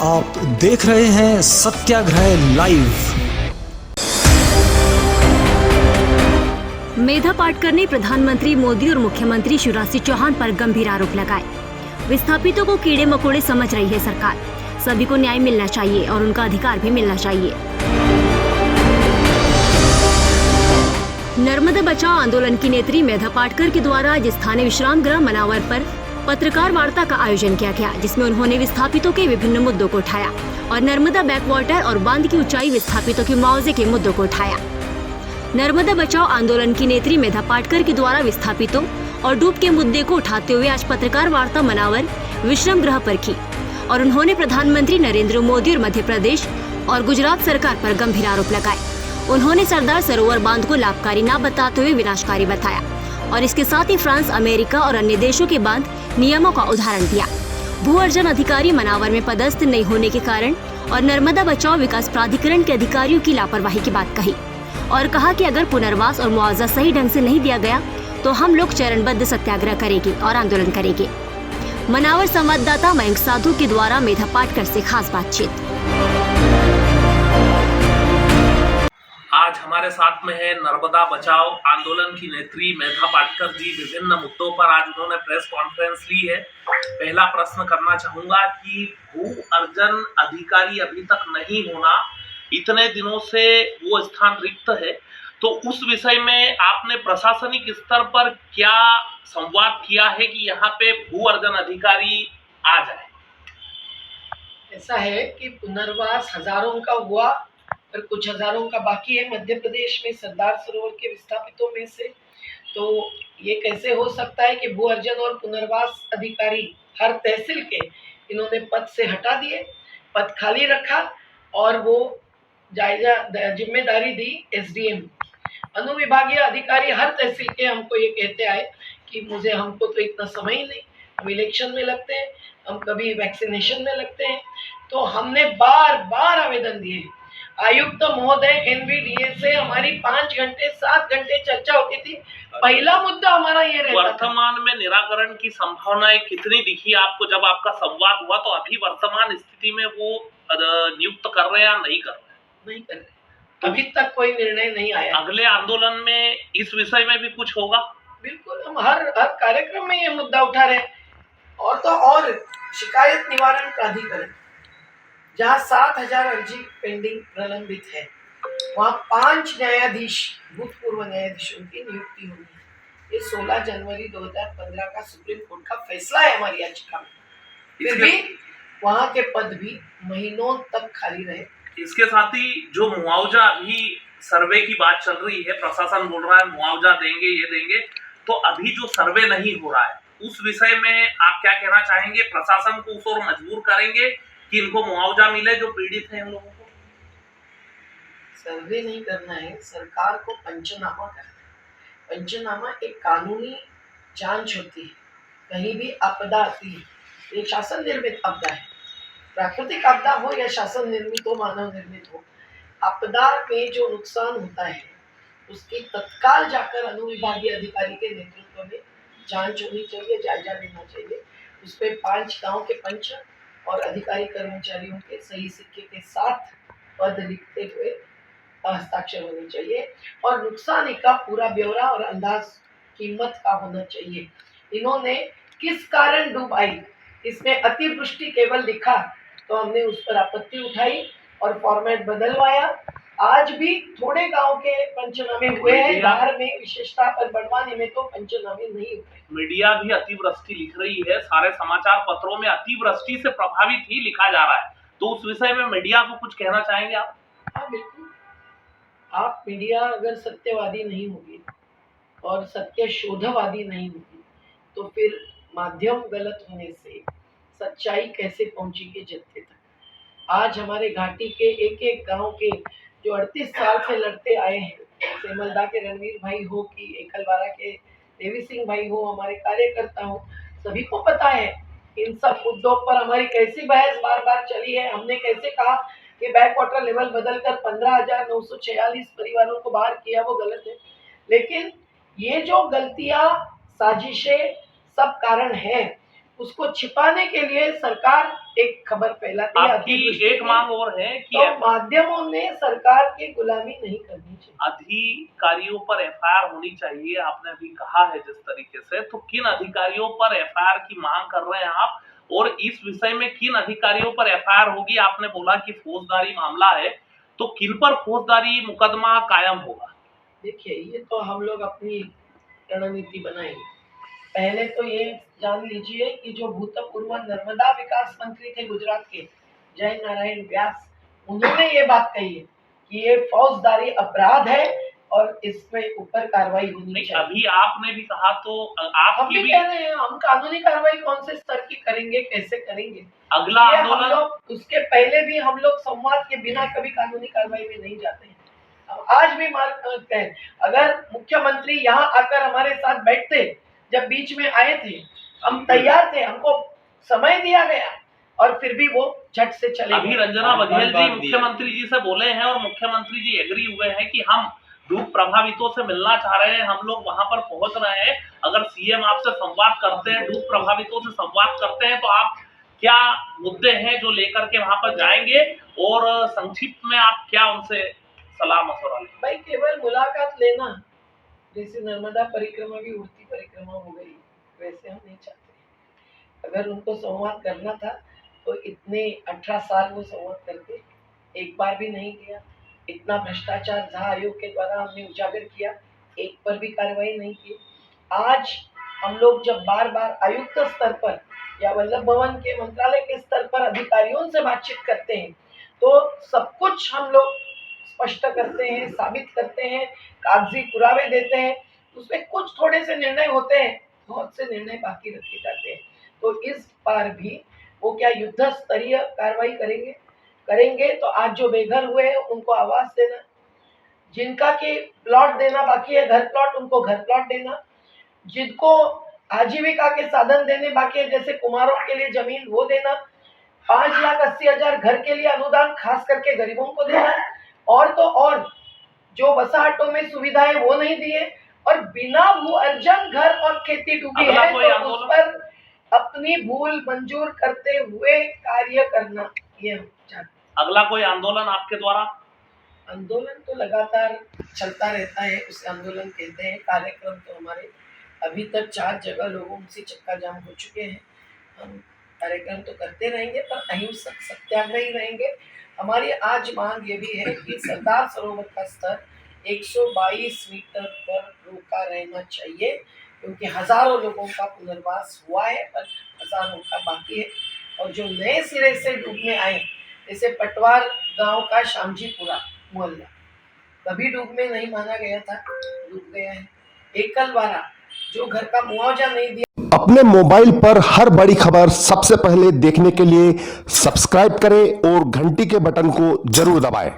आप देख रहे हैं सत्याग्रह लाइव। मेधा पाटकर ने प्रधानमंत्री मोदी और मुख्यमंत्री शिवराज सिंह चौहान पर गंभीर आरोप लगाए। विस्थापितों को कीड़े मकोड़े समझ रही है सरकार। सभी को न्याय मिलना चाहिए और उनका अधिकार भी मिलना चाहिए। नर्मदा बचाओ आंदोलन की नेत्री मेधा पाटकर के द्वारा आज स्थानीय विश्राम गृह मनावर पर पत्रकार वार्ता का आयोजन किया गया, जिसमें उन्होंने विस्थापितों के विभिन्न मुद्दों को उठाया और नर्मदा बैकवाटर और बांध की ऊंचाई विस्थापितों के मुआवजे के मुद्दों को उठाया। नर्मदा बचाओ आंदोलन की नेत्री मेधा पाटकर के द्वारा विस्थापितों और डूब के मुद्दे को उठाते हुए आज पत्रकार वार्ता मनावर विश्राम गृह पर की और उन्होंने प्रधानमंत्री नरेंद्र मोदी और मध्य प्रदेश और गुजरात सरकार पर गंभीर आरोप लगाए। उन्होंने सरदार सरोवर बांध को लाभकारी न बताते हुए विनाशकारी बताया और इसके साथ ही फ्रांस, अमेरिका और अन्य देशों के बांध नियमों का उदाहरण दिया। भू अर्जन अधिकारी मनावर में पदस्थ नहीं होने के कारण और नर्मदा बचाओ विकास प्राधिकरण के अधिकारियों की लापरवाही की बात कही और कहा कि अगर पुनर्वास और मुआवजा सही ढंग से नहीं दिया गया तो हम लोग चरणबद्ध सत्याग्रह करेंगे और आंदोलन करेंगे। मनावर संवाददाता मयंक साधु के द्वारा मेधा पाटकर से खास बातचीत। आज हमारे साथ में है नर्मदा बचाओ आंदोलन की नेत्री मेधा पाटकर जी। विभिन्न मुद्दों पर आज उन्होंने प्रेस कॉन्फ्रेंस ली है। पहला प्रश्न करना चाहूंगा कि भू अर्जन अधिकारी अभी तक नहीं होना, इतने दिनों से वो स्थान रिक्त है, तो उस विषय में आपने प्रशासनिक स्तर पर क्या संवाद किया है कि यहाँ पे भू अर्जन अधिकारी आ जाए? ऐसा है कि पुनर्वास हजारों का हुआ और कुछ हजारों का बाकी है मध्य प्रदेश में सरदार सरोवर के विस्थापितों में से। तो ये कैसे हो सकता है कि भू अर्जन और पुनर्वास अधिकारी हर तहसील के इन्होंने पद से हटा दिए, पद खाली रखा और वो जायजा जिम्मेदारी दी एसडीएम। अनुविभागीय अधिकारी हर तहसील के हमको ये कहते आए कि हमको तो इतना समय ही नहीं, हम इलेक्शन में लगते हैं, हम कभी वैक्सीनेशन में लगते हैं। तो हमने बार बार आवेदन दिए। आयुक्त महोदय एनवीडीए से हमारी 5 घंटे 7 घंटे चर्चा होती थी। पहला मुद्दा हमारा ये रहता था। वर्तमान में निराकरण की संभावनाएं कितनी दिखी आपको जब आपका संवाद हुआ? तो अभी वर्तमान स्थिति में वो नियुक्त कर रहे हैं या नहीं कर रहे? नहीं कर रहे, अभी तक कोई निर्णय नहीं आया। अगले आंदोलन में इस विषय में भी कुछ होगा? बिल्कुल, हम हर कार्यक्रम में ये मुद्दा उठा रहे हैं। और तो और शिकायत निवारण प्राधिकरण जहाँ 7,000 अर्जी पेंडिंग प्रलंबित है, वहाँ 5 न्यायाधीश भूतपूर्व न्यायाधीशों की नियुक्ति होगी। ये 16 जनवरी 2015 का सुप्रीम कोर्ट का फैसला है हमारी याचिका में। फिर भी वहाँ के पद भी महीनों तक खाली रहे। इसके साथ ही जो मुआवजा अभी सर्वे की बात चल रही है, प्रशासन बोल रहा है मुआवजा देंगे, ये देंगे, तो अभी जो सर्वे नहीं हो रहा है उस विषय में आप क्या कहना चाहेंगे? प्रशासन को उस ओर मजबूर करेंगे कि इनको मुआवजा मिले जो पीड़ित हैं उन लोगों को? सर्वे नहीं करना है, सरकार को पंचनामा करना है। पंचनामा एक कानूनी जांच होती है। कहीं भी आपदा आती है, ये शासन निर्मित आपदा है, प्राकृतिक आपदा हो या शासन निर्मित हो, मानव निर्मित हो, आपदा में जो नुकसान होता है उसकी तत्काल जाकर अनुविभागीय अधिकारी के नेतृत्व में जांच होनी चाहिए, जायजा लेना चाहिए। उस पर 5 गांव के पंच और अधिकारी कर्मचारियों के सही सिक्के के साथ पद लिखते हुए हस्ताक्षर होने चाहिए और नुकसान का पूरा ब्यौरा और अंदाज कीमत का होना चाहिए। इन्होंने किस कारण डूब आई, इसमें अतिवृष्टि केवल लिखा तो हमने उस पर आपत्ति उठाई और फॉर्मेट बदलवाया। आज भी थोड़े गांव के पंचनामे हुए हैं, धार में विशेषता पर बड़वानी में तो पंचनामे नहीं हुए। मीडिया भी अतिवृष्टि लिख रही है, सारे समाचार पत्रों में अतिवृष्टि से प्रभावित ही लिखा जा रहा है, तो उस विषय में मीडिया को कुछ कहना चाहेंगे आप? हाँ बिल्कुल, आप मीडिया अगर सत्यवादी नहीं होगी और सत्य शोधवादी नहीं होगी तो फिर माध्यम गलत होने से सच्चाई कैसे पहुंचेगी जनता तक? आज हमारे घाटी के एक एक गांव के जो 38 साल से लड़ते आए हैं, सेमलदा के रणवीर भाई हो कि एकलवारा के देवी सिंह भाई हो, हमारे कार्यकर्ता हो, सभी को पता है इन सब मुद्दों पर हमारी कैसी बहस बार बार चली है। हमने कैसे कहा कि बैक वाटर लेवल बदलकर 15,946 परिवारों को बाहर किया, वो गलत है। लेकिन ये जो गलतियां, साजिशें, सब कारण है उसको छिपाने के लिए सरकार एक खबर फैलाती है। आपकी एक मांग और है कि तो माध्यमों ने सरकार की गुलामी नहीं करनी चाहिए। अधिकारियों पर एफआईआर होनी चाहिए, आपने अभी कहा है जिस तरीके से, तो किन अधिकारियों पर एफआईआर की मांग कर रहे हैं आप, और इस विषय में किन अधिकारियों पर एफआईआर होगी? आपने बोला कि फौजदारी मामला है, तो किन पर फौजदारी मुकदमा कायम होगा? देखिए, ये तो हम लोग अपनी रणनीति बनाएंगे। पहले तो ये जान लीजिए कि जो भूतपूर्व नर्मदा विकास मंत्री थे गुजरात के, जय नारायण व्यास, उन्होंने ये बात कही है कि ये फौजदारी अपराध है और इसमें ऊपर कार्रवाई होनी चाहिए। अभी आपने भी कहा, तो हम आपकी भी भी कह रहे हैं, हम कानूनी कार्रवाई कौन से स्तर की करेंगे, कैसे करेंगे, अगला ये हम आंदोलन। लोग उसके पहले भी हम लोग संवाद के बिना कभी कानूनी कार्रवाई में नहीं जाते हैं। हम आज भी मार्ग करते हैं, अगर मुख्यमंत्री यहाँ आकर हमारे साथ बैठते, जब बीच में आए थे, हम तैयार थे, हमको समय दिया गया और फिर भी वो झट से चले अभी गए। रंजना बघेल जी मुख्यमंत्री जी से बोले हैं और मुख्यमंत्री जी एग्री हुए हैं कि हम डूब प्रभावितों से मिलना चाह रहे हैं, हम लोग वहां पर पहुंच रहे हैं। अगर सीएम आपसे संवाद करते हैं, डूब प्रभावितों से संवाद करते हैं, तो आप क्या मुद्दे हैं जो लेकर के वहां पर जाएंगे, और संक्षिप्त में आप क्या उनसे सलाह मशवरा लेंगे? भाई, केवल मुलाकात लेना, जैसे नर्मदा परिक्रमा भी उड़ती परिक्रमा हो गई, वैसे हम नहीं चाहते। अगर उनको संवाद करना था तो इतने 18 साल वो संवाद करते, एक बार भी नहीं किया। इतना भ्रष्टाचार झा आयोग के द्वारा हमने उजागर किया, एक पर भी कार्रवाई नहीं की। आज हम लोग जब बार बार आयुक्त स्तर पर या वल्लभ भवन के मंत्रालय के स्तर पर अधिकारियों से बातचीत करते हैं, तो सब कुछ हम लोग स्पष्ट करते हैं, साबित करते हैं, कागजी पुरावे देते हैं। उसमें कुछ थोड़े से निर्णय होते हैं, बहुत से निर्णय बाकी रखे जाते हैं। तो इस बार भी वो क्या युद्ध स्तरीय कार्रवाई करेंगे तो आज जो बेघर हुए हैं उनको आवास देना, जिनका के प्लॉट देना बाकी है, घर प्लॉट, उनको घर प्लॉट देना, जिनको आजीविका के साधन देने बाकी है, जैसे कुम्हारों के लिए जमीन, वो देना, 5,80,000 घर के लिए अनुदान खास करके गरीबों को देना, और तो और जो बसाहटों में सुविधाएं वो नहीं दिए, और बिना भू अर्जन घर और खेती डूबी है तो उस पर अपनी भूल मंजूर करते हुए कार्य करना, ये हम चाहते। अगला कोई आंदोलन आपके द्वारा? आंदोलन तो लगातार चलता रहता है, उसे आंदोलन कहते हैं। कार्यक्रम तो हमारे अभी तक 4 जगह लोगों से चक्का जाम हो चुके हैं। हम कार्यक्रम तो करते रहेंगे, पर अहिंसक सत्याग्रही रहेंगे। हमारी आज मांग ये भी है कि सरदार सरोवर का स्तर 122 मीटर पर रोका रहना चाहिए, क्योंकि हजारों लोगों का पुनर्वास हुआ है, पर हजारों का बाकी है। और जो नए सिरे से डूबने आए, जैसे पटवार गांव का श्यामजीपुरा मोहल्ला, कभी डूबने नहीं माना गया था, डूब गया है। एकलवारा, जो घर का मुआवजा नहीं दिया। अपने मोबाइल पर हर बड़ी खबर सबसे पहले देखने के लिए सब्सक्राइब करें और घंटी के बटन को जरूर दबाएं।